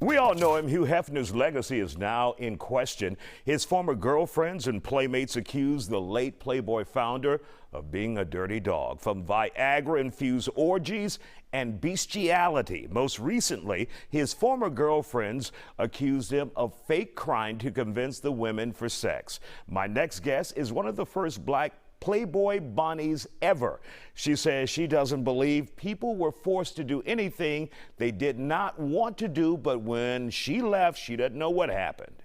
We all know him. Hugh Hefner's legacy is now in question. His former girlfriends and playmates accuse the late Playboy founder of being a dirty dog, from Viagra-infused orgies and bestiality. Most recently, his former girlfriends accused him of fake crying to convince the women for sex. My next guest is one of the first black Playboy bunnies ever. She says she doesn't believe people were forced to do anything they did not want to do, but when she left, she doesn't know what happened.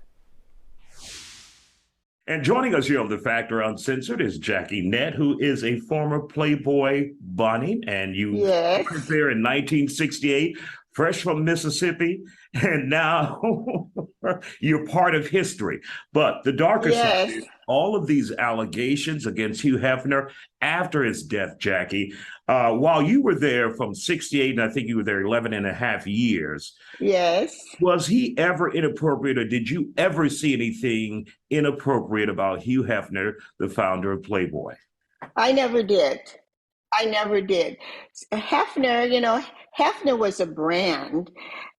And joining us here on The Factor Uncensored is Jaki Nett, who is a former Playboy bunny, and you started there in 1968, fresh from Mississippi, and now you're part of history. But the darker side is all of these allegations against Hugh Hefner after his death, Jaki, while you were there from 68, and I think you were there 11 and a half years. Yes. Was he ever inappropriate, or did you ever see anything inappropriate about Hugh Hefner, the founder of Playboy? I never did. I never did. Hefner, Hefner was a brand.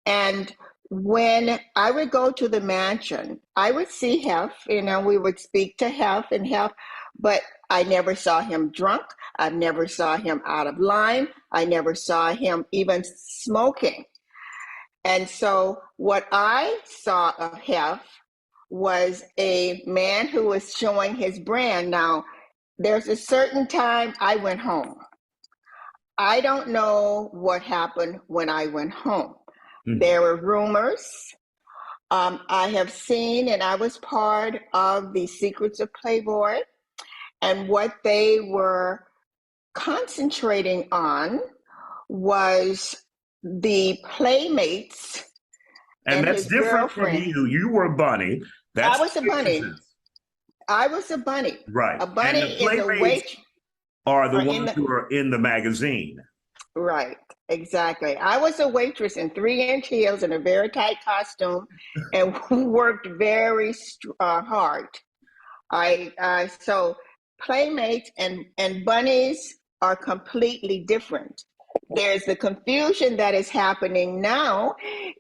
And when I would go to the mansion, I would see Hef, we would speak to Hef and Hef, but I never saw him drunk. I never saw him out of line. I never saw him even smoking. And so what I saw of Hef was a man who was showing his brand. Now, there's a certain time I went home. I don't know what happened when I went home. There were rumors. I have seen, and I was part of the Secrets of Playboy, and what they were concentrating on was the Playmates. And that's different from you. You were a bunny. I was a bunny. I was a bunny. Right. A bunny is a waitress. Are the ones who are in the magazine. Right, exactly. I was a waitress in 3-inch heels and a very tight costume, and worked very hard. So Playmates and bunnies are completely different. There's the confusion that is happening now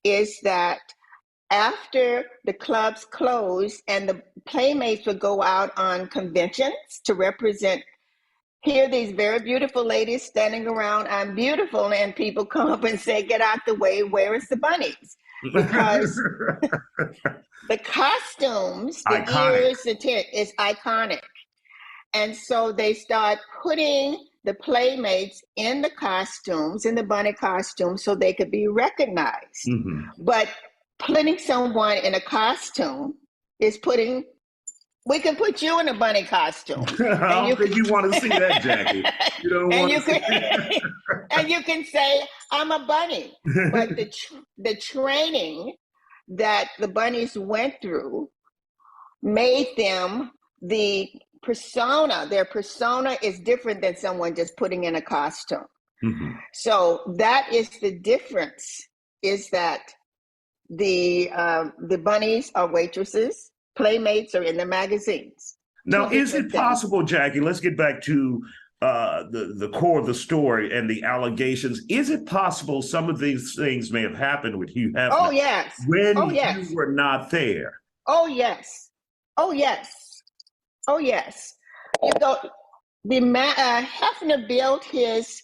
is that after the clubs closed and the Playmates would go out on conventions to represent. Here, these very beautiful ladies standing around, I'm beautiful, and people come up and say, get out the way, where is the bunnies? Because the costumes, the ears, the tint is iconic. And so they start putting the Playmates in the costumes, in the bunny costumes, so they could be recognized. But putting someone in a costume is putting. We can put you in a bunny costume. I don't think you want to see that, Jaki. You don't want to see that. And you can say, I'm a bunny. But the training that the bunnies went through made them the persona. Their persona is different than someone just putting in a costume. So that is the difference, is that the bunnies are waitresses. Playmates are in the magazines. Now, is it possible, Jaki, let's get back to the core of the story and the allegations. Is it possible some of these things may have happened with Hugh Hefner? Oh, yes. When you were not there? Oh, yes. Oh, yes. Oh, yes. Hefner built his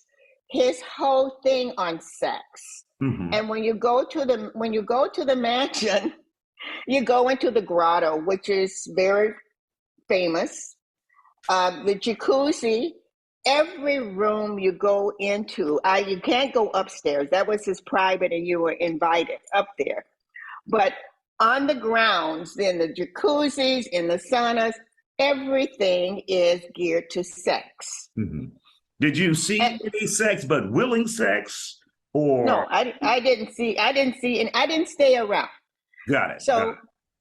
whole thing on sex. And when you go to the mansion, you go into the grotto, which is very famous. The jacuzzi, every room you go into, you can't go upstairs. That was his private, and you were invited up there. But on the grounds, in the jacuzzis, in the saunas, everything is geared to sex. Did you see any sex, but willing sex? Or no, I didn't see, and I didn't stay around. Got it. So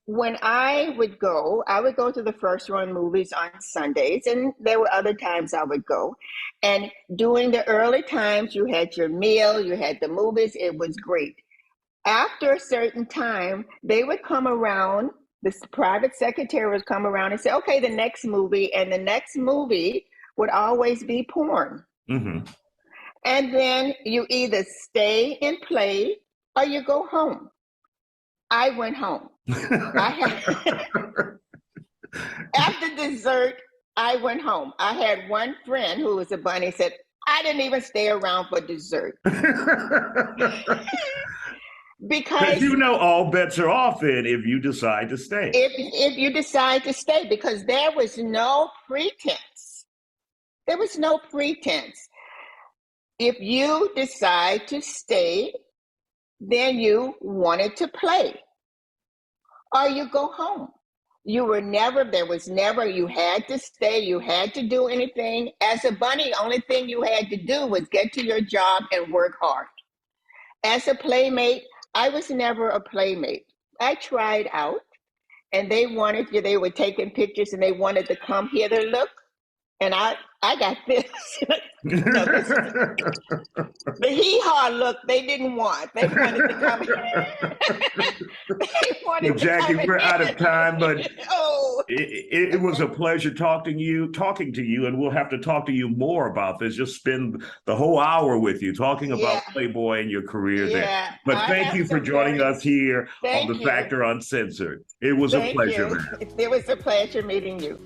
when I would go to the first run movies on Sundays, and there were other times I would go. And during the early times, you had your meal, you had the movies, it was great. After a certain time, they would come around, the private secretary would come around and say, okay, the next movie, and the next movie would always be porn. And then you either stay and play or you go home. I went home. I had, after dessert, I went home. I had one friend who was a bunny said, I didn't even stay around for dessert. Because Because you know all bets are off then if you decide to stay. if you decide to stay, because there was no pretense. There was no pretense. If you decide to stay, then you wanted to play, or you go home. There was never, you had to stay, you had to do anything. As a bunny, only thing you had to do was get to your job and work hard. As a playmate, I was never a playmate. I tried out, and they were taking pictures and they wanted to come here to look. And I got this. No, this is the hee-haw look they didn't want. They wanted to come here. They wanted Well, to come Jackie, we're out of time, but oh. it was a pleasure talking to you, and we'll have to talk to you more about this. Just spend the whole hour with you talking about Playboy and your career there. But thank you for joining us here on The Factor Uncensored. It was a pleasure, man. It was a pleasure meeting you.